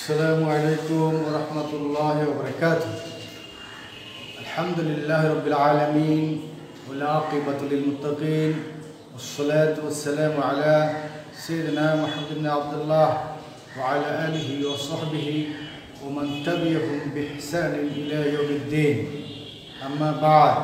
Assalamualaikum warahmatullahi wabarakatuh. Alhamdulillahi rabbil alamin wal aqibatu lil muttaqin wassalatu wassalamu ala sayyidina Muhammad ibn Abdullah wa ala alihi wa sahbihi wa man tabi'ahum bi ihsan ila yaumiddin. Amma ba'd.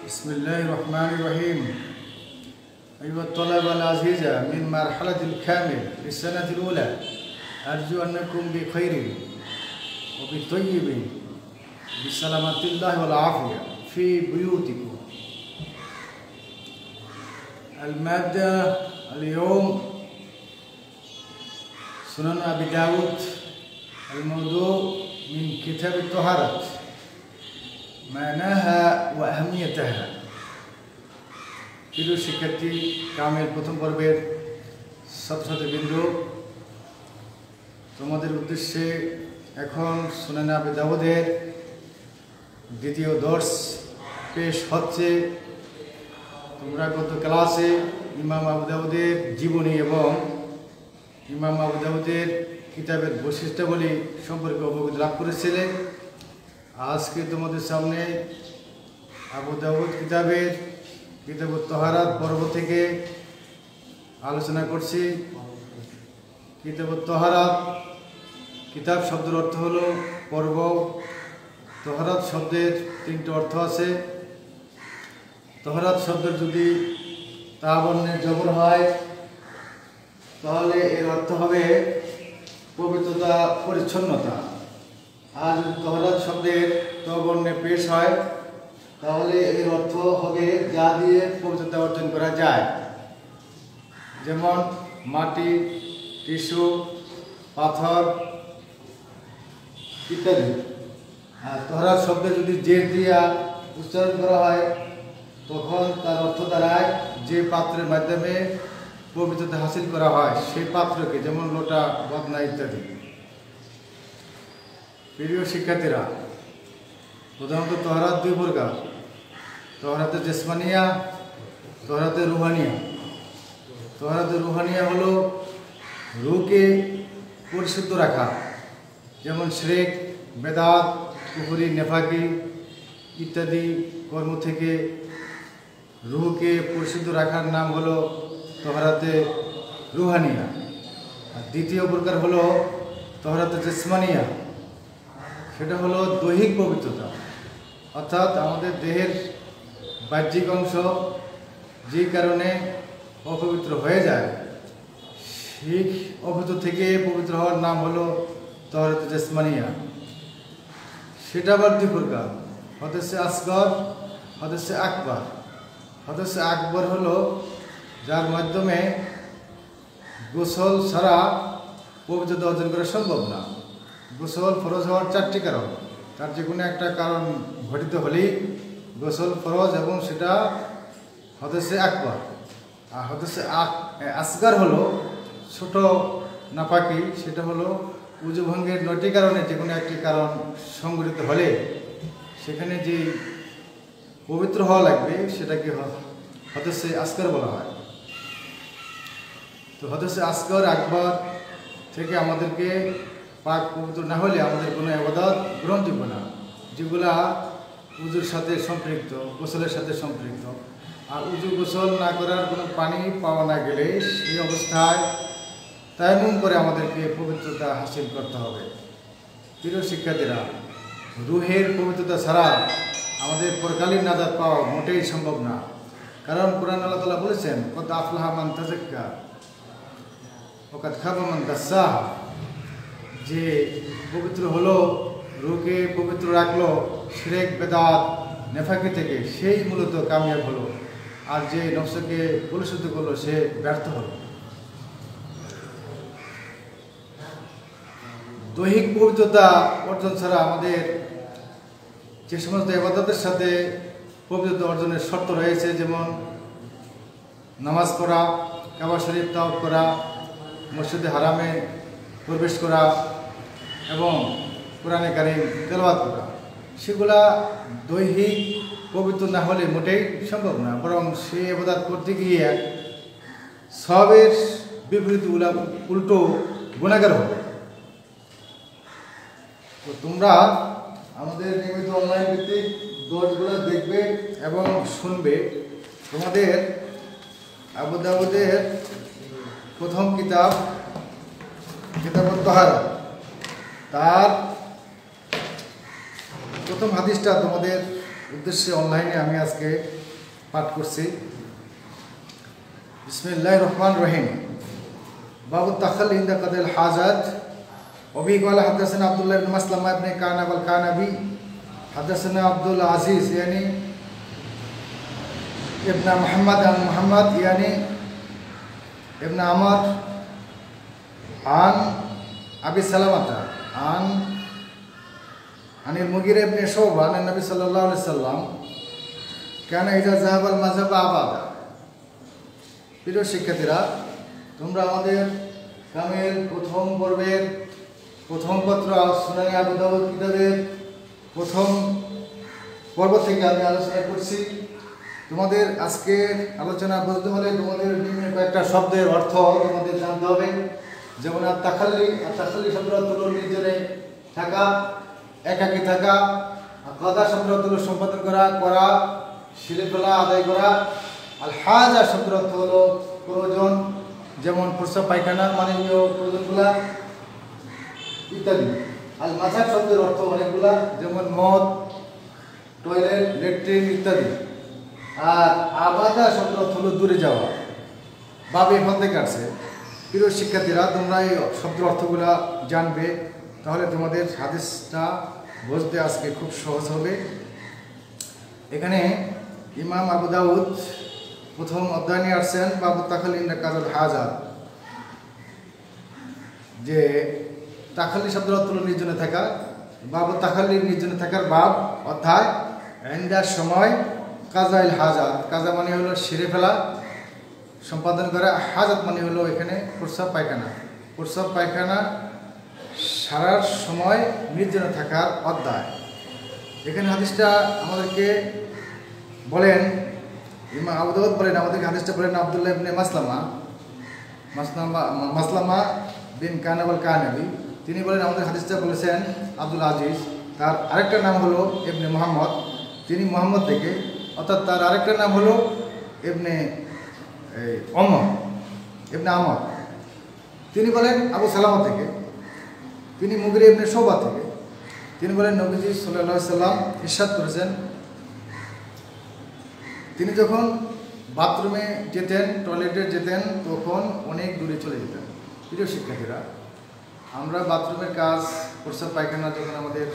Bismillahirrahmanirrahim. أيها الطلبة العزيزة من مرحلة الكامل للسنة الأولى، أرجو أنكم بخير وبطيب بسلامة الله والعافية في بيوتكم. المادة اليوم سنن أبي داود، الموضوع من كتاب الطهارة، معناها وأهميتها. প্রিয় শিক্ষার্থী, কামেল প্রথম পর্বের ছাত্রছাত্রীবৃন্দ, তোমাদের উদ্দেশ্যে এখন সুনান আবি দাউদের দ্বিতীয় দর্স পেশ হচ্ছে। তোমরা গত ক্লাসে ইমাম আবু দাউদের জীবনী এবং ইমাম আবু দাউদের কিতাবের বৈশিষ্ট্যাবলী সম্পর্কে অবগত লাভ করেছিলে। আজকে তোমাদের সামনে আবু দাউদ কিতাবের কিতাবুত তাহারাত পর্ব থেকে আলোচনা করছি। কিতাবুত তাহারাত, কিতাব শব্দের অর্থ হলো পর্ব। তাহারাত শব্দের তিনটি অর্থ আছে। তাহারাত শব্দের যদি তা বর্ণে জবর হয় তাহলে এর অর্থ হবে পবিত্রতা, পরিচ্ছন্নতা। আর যদি তাহারাত শব্দের ত বর্ণে পেশ হয় তাহলে এর অর্থ হবে যা দিয়ে পবিত্রতা অর্জন করা যায়, যেমন মাটি, টিস্যু, পাথর ইত্যাদি। আর তাহারাত শব্দে যদি জের দিয়া উচ্চারণ করা হয় তখন তার অর্থ দাঁড়ায় যে পাত্রের মাধ্যমে পবিত্রতা হাসিল করা হয় সেই পাত্রকে, যেমন লোটা, বদনা ইত্যাদি। প্রিয় শিক্ষার্থীরা, প্রধানত তাহারাত দুই প্রকার: তাহারাতে জিসমানিয়া, তাহারাতে রুহানিয়া। তাহারাতে রুহানিয়া হলো রুহকে পরিশুদ্ধ রাখা, যেমন শিরক, বেদাত, কুফরি, নেফাকি ইত্যাদি কর্ম থেকে রুহকে পরিশুদ্ধ রাখার নাম হলো তাহারাতে রুহানিয়া। আর দ্বিতীয় প্রকার হলো তাহারাতে জিসমানিয়া, সেটা হলো দৈহিক পবিত্রতা, অর্থাৎ আমাদের দেহের বাহ্যিক অংশ যে কারণে অপবিত্র হয়ে যায় সেই অপবিত্র থেকে পবিত্র হওয়ার নাম হলো তাহারাতে জিসমানিয়া। সেটা আবার দুই প্রকার: হদসে আসগর, হদসে আকবার। হদসে আকবর হলো যার মাধ্যমে গোসল ছাড়া পবিত্রতা অর্জন করা সম্ভব না। গোসল ফরজ হওয়ার চারটি কারণ, তার যে কোনো একটা কারণ ঘটিত হলেই গোসল ফরজ, এবং সেটা হদসে আকবর। আর হদসে আসগার হলো ছোট নাপাকি, সেটা হলো উযু ভঙ্গের 9টি কারণে যে কোনো একটি কারণ সংঘটিত হলে সেখানে যে পবিত্র হওয়া লাগবে সেটাকে হদসে আসগার বলা হয়। তো হদসে আসগার, আকবর থেকে আমাদেরকে পাক পবিত্র না হলে আমাদের কোনো ইবাদত গ্রহণযোগ্য না, যেগুলা উজুর সাথে সম্পৃক্ত, গোসলের সাথে সম্পৃক্ত। আর উজু গোসল না করার কোনো পানি পাওয়া না গেলে সেই অবস্থায় তায়াম্মুম করে আমাদেরকে পবিত্রতা হাসিল করতে হবে। প্রিয় শিক্ষার্থীরা, রুহের পবিত্রতা ছাড়া আমাদের পরকালীন নাজাত পাওয়া মোটেই সম্ভব না। কারণ কুরআন আল্লাহ তাআলা বলেছেন, কদ আফলাহা মান তাযাক্কা ওয়া কদ খাবা মান দাসসাহা, যে পবিত্র হলো, রুহকে পবিত্র রাখলো শিরক, বেদাত, নেফাকি থেকে, সেই মূলত কামিয়াব হলো। আর যে নফসকে পরিশুদ্ধ করলো সে ব্যর্থ হলো। দৈহিক পবিত্রতা অর্জন ছাড়া আমাদের যে সমস্ত ইবাদতের সাথে পবিত্রতা অর্জনের শর্ত রয়েছে, যেমন নামাজ পড়া, কাবা শরীফ তাওয়াফ করা, মসজিদে হারামে প্রবেশ করা এবং কোরআনে কারীম তেলাওয়াত করা, সেগুলা দৈহিক পবিত্র না হলে মোটেই সম্ভব না। বরং সে ইবাদত করতে গিয়ে সবের বিপরীত উল্টো গুণাগার হবে। তো তোমরা আমাদের নিয়মিত অনলাইন ভিত্তিক দোষগুলো দেখবে এবং শুনবে। তোমাদের আবু দাউদের প্রথম কিতাব তাহারা, তার প্রথম হাদিসটা তোমাদের উদ্দেশ্যে অনলাইনে আমি আজকে পাঠ করছি। বিসমিল্লাহির রহমানির রহিম। বাবু তাখাল্লি ইনদা কাদাল হাজাত। وبه قال حدثنا عبد الله بن مسلمة بن كعنب الكعنبي حدثنا عبد العزيز يعني ابن محمد عن محمد يعني ابن عمر عن أبي سلمة عن المغيرة بن شعبة عن النبي صلى الله عليه وسلم كان إذا ذهب المذهب عبادة। প্রিয় শিক্ষার্থীরা, তোমরা আমাদের কামেল প্রথম পর্বের প্রথম পত্র সুনানে আবু দাউদ কিতাবের প্রথম পর্ব থেকে আমি আলোচনা করছি। তোমাদের আজকের আলোচনা বলতে হলে তোমাদের বিভিন্ন কয়েকটা শব্দের অর্থ তোমাদের জানতে হবে। যেমন তাখাল্লি শব্দ হলো নির্জনে থাকা, একাকী থাকা। কাদা শব্দ হলো সম্পাদন করা, শিলে ফেলা, আদায় করা। আল হাজা শব্দ হলো প্রয়োজন, যেমন প্রস্রাব পায়খানা মাননীয় প্রয়োজনগুলা ইত্যাদি। আল মাঝাব শব্দের অর্থ অনেকগুলা, যেমন মদ, টয়লেট, ল্যাট্রিন ইত্যাদি। আর আবাদা শব্দ অর্থ হলো দূরে যাওয়া, বাবে এখান থেকে আসছে। প্রিয় শিক্ষার্থীরা, তোমরা এই শব্দের অর্থগুলা জানবে, তাহলে তোমাদের হাদিসটা বুঝতে আজকে খুব সহজ হবে। এখানে ইমাম আবু দাউদ প্রথম অধ্যায় নিয়ে আসছেন বাবু তাখাল্লি ইনদা কাদাল হাজাত, যে তাখাল্লি শব্দের অর্থ হলো নির্জনে থাকা। বাবু তাখাল্লি নির্জনে থাকার বাব অর্থাৎ ইনদার সময় কাজাইল হাজাত। কাজা মানে হলো সেরে ফেলা, সম্পাদন করা। হাজাত মানে হলো এখানে প্রস্রাব পায়খানা সারার সময় নির্জনে থাকার অধ্যায়। এখানে হাদিসটা আমাদেরকে বলেন ইমাম আবু দাউদ বলেন, আমাদেরকে হাদিসটা বলেন আব্দুল্লাহ ইবনে মাসলামা বিন কানাব আল কানাবি। তিনি বলেন আমাদের হাদিসটা বলেছেন আব্দুল আজিজ। তার আরেকটা নাম হলো ইবনে মুহাম্মদ, তিনি মুহাম্মদ থেকে, অর্থাৎ তার আরেকটা নাম হলো ইবনে আমর। তিনি বলেন আবু সালামা থেকে, তিনি মুগিরা ইবনে শুবা থেকে। তিনি বলেন নবীজি সাল্লাল্লাহু আলাইহি সাল্লাম ইরশাদ করেছেন, তিনি যখন বাথরুমে যেতেন, টয়লেটে যেতেন, তখন অনেক দূরে চলে যেতেন। প্রিয় শিক্ষার্থীরা, আমরা বাথরুমের কাজ, প্রস্রাব পায়খানা যখন আমাদের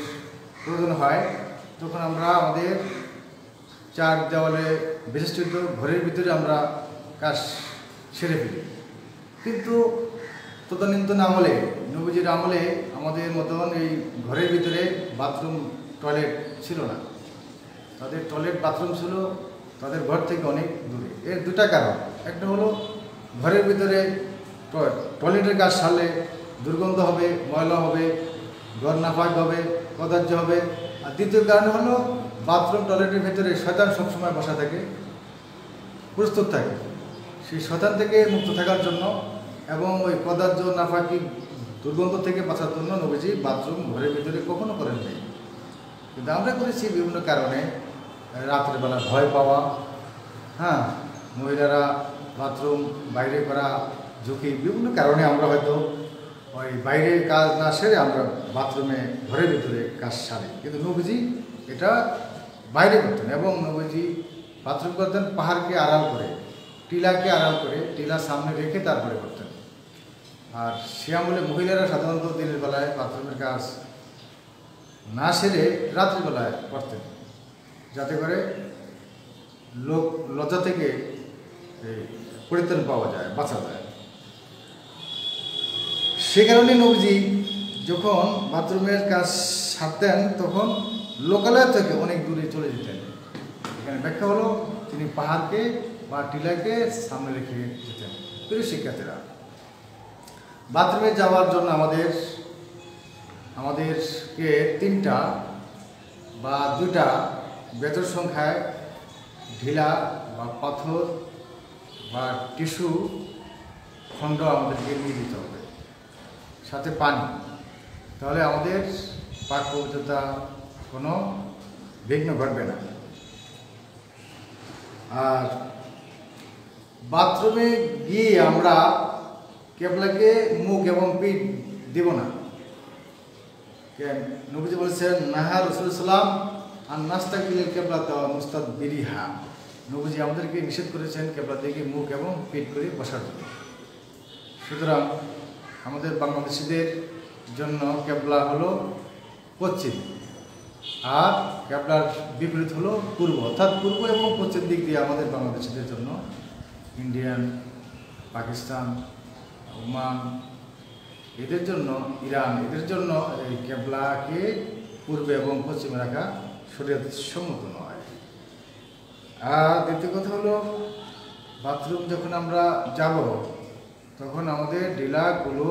প্রয়োজন হয়, তখন আমরা আমাদের চার দেওয়ালে বিশিষ্ট ঘরের ভিতরে আমরা কাজ সেরে ফেলি। কিন্তু তদানীন্তন আমলে, নবীজির আমলে আমাদের মতন এই ঘরের ভিতরে বাথরুম টয়লেট ছিল না। তাদের টয়লেট বাথরুম ছিল তাদের ঘর থেকে অনেক দূরে। এর দুটা কারণ। একটা হলো ঘরের ভিতরে টয়লেটের কাজ সারলে দুর্গন্ধ হবে, ময়লা হবে, ঘর নাপাক হবে, কদার্য হবে। আর দ্বিতীয় কারণ হলো বাথরুম টয়লেটের ভিতরে শয়তান সবসময় বসা থাকে, প্রস্তুত থাকে। সেই শয়তান থেকে মুক্ত থাকার জন্য এবং ওই কদার্য নাপাকি দুর্গন্ধ থেকে বাঁচার জন্য নবীজি বাথরুম ঘরের ভিতরে কখনো করেন নাই। কিন্তু আমরা করেছি বিভিন্ন কারণে। রাত্রেবেলা ভয় পাওয়া, মহিলারা বাথরুম বাইরে করা ঝুঁকি, বিভিন্ন কারণে আমরা হয়তো ওই বাইরের কাজ না সেরে আমরা বাথরুমে ঘরের ভিতরে কাজ সারি। কিন্তু নবীজি এটা বাইরে করতেন, এবং নবীজি বাথরুম করতেন পাহাড়কে আড়াল করে, টিলাকে আড়াল করে, টিলা সামনে রেখে তারপরে করতেন। আর সে আমলে মহিলারা সাধারণত দিনের বেলায় বাথরুমের কাজ না সেরে রাত্রিবেলায় করতেন, যাতে করে লজ্জা থেকে পরিত্রাণ পাওয়া যায়, বাঁচা যায়। সে কারণে নবীজি যখন বাথরুমের কাজ সারতেন, তখন লোকালয় থেকে অনেক দূরে চলে যেতেন। এখানে ব্যাখ্যা হলো তিনি পাহাড়কে বা টিলাকে সামনে রেখে যেতেন। প্রিয় শিক্ষার্থীরা, বাথরুমে যাওয়ার জন্য আমাদেরকে 3টা বা 2টা বেতর সংখ্যায় ঢিলা বা পাথর বা টিস্যু খণ্ড আমাদেরকে নিয়ে দিতে হবে, সাথে পানি। তাহলে আমাদের পাক পবিত্রতা কোনো বিঘ্ন ঘটবে না। আর বাথরুমে গিয়ে আমরা কেবলাকে মুখ এবং পিঠ দেব না। নবীজি বলেছেন নাহা রাসূলুল্লাহ সাল্লাল্লাহু আলাইহি ওয়াসাল্লাম আন নাস্তাকবিল কিবলাত ওয়া মুস্তাদবিরিহা। নবীজি আমাদেরকে নিষেধ করেছেন কেবলা দিকে মুখ এবং পিঠ করে বসার জন্য। সুতরাং আমাদের বাংলাদেশিদের জন্য কেবলা হলো পশ্চিম, আর কেবলার বিপরীত হলো পূর্ব, অর্থাৎ পূর্ব এবং পশ্চিম দিক দিয়ে আমাদের বাংলাদেশিদের জন্য ইন্ডিয়ান, পাকিস্তান, ওমান, এদের জন্য ইরান, এদের জন্য এই কেবলাকে পূর্বে এবং পশ্চিমে রাখা শরীয়ত সম্মত নয়। আর দ্বিতীয় কথা হলো বাথরুম যখন আমরা যাব তখন আমাদের ডিলাগুলো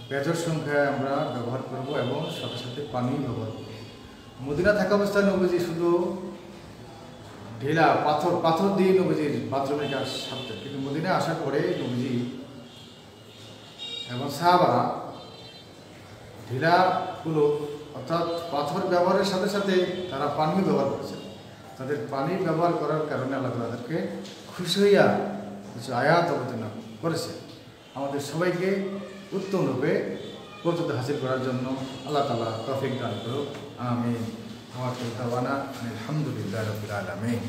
বেজর সংখ্যায় আমরা ব্যবহার করব এবং সাথে সাথে পানি ব্যবহার করব। মদিনা থাকা অবস্থায় নবীজি শুধু ঢিলা পাথর দিয়ে নবীজির বাথরুমে কাজ সারতেন, কিন্তু মদিনা আসার পরে নবীজি এবং সাহাবারা ঢিলাগুলো অর্থাৎ পাথর ব্যবহারের সাথে সাথে তারা পানি ব্যবহার করেছেন। তাদের পানি ব্যবহার করার কারণে আল্লাহ তাদেরকে খুশি হইয়া কিছু আয়াত অবতীর্ণ করেছে। আমাদের সবাইকে উত্তম রূপে পবিত্রতা হাসিল করার জন্য আল্লাহ তাআলা তৌফিক দান করুক। আমিন। আলহামদুলিল্লাহি রাব্বিল আলামিন।